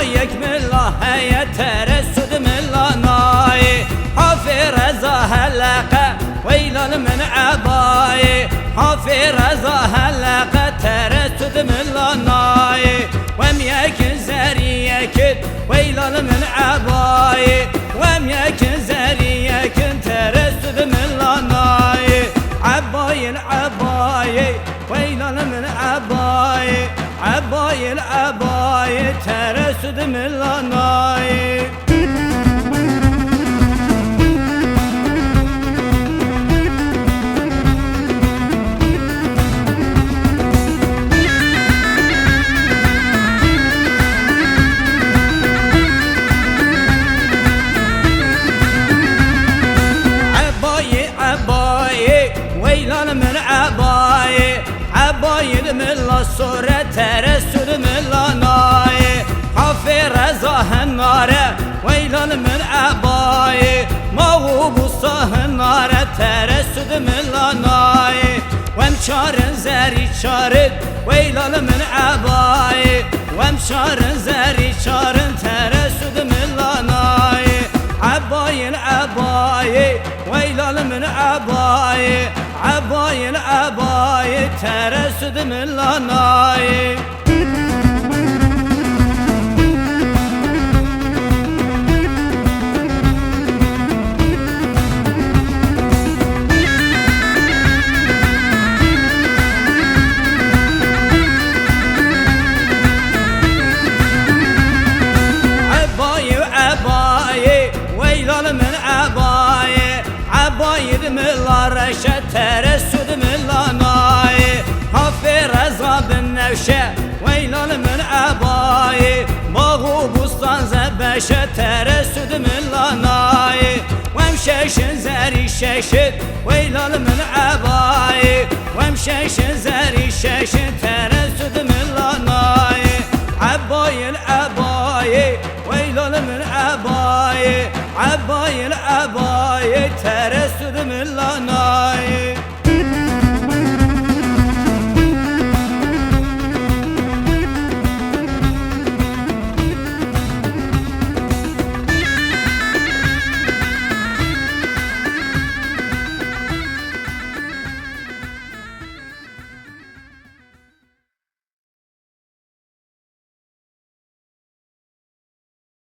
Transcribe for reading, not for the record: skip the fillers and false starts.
یک ملا هی ترسد ملانای حافی رضا هلقه ویلان من عبای حافی رضا هلقه ترسد ملانای وم یک زری یکت ویلان من عبای وم یک زری یکت ترسد ملانای عبای العبای ويلان من عباي عباي العباي ترسد من لاناي عباي عباي ويلان من عباي عباي من الصورة ترسد من لاناي حافي رضا هنارة ويلان من عباي موهوب الصاه النارة ترسد من لاناي ومشار زري شارد ويلان من عباي ومشار زري شارد ترسد من لاناي عباي العباي ويلان من عباي عباي العباي ترسد من لاناي عباي وعباي ويلان من عباي عباي من الرشة ترسد من لاناي حافي رضا بالنوشة ويلان من عباي موهوب بستان زبشة ترسد من لاناي ومشيش زري شاشد ويلان من عباي ومشيش زري شاشد ترسد من لاناي عباي العباي ويلان من عباي عباي العباي ترسد من لاناي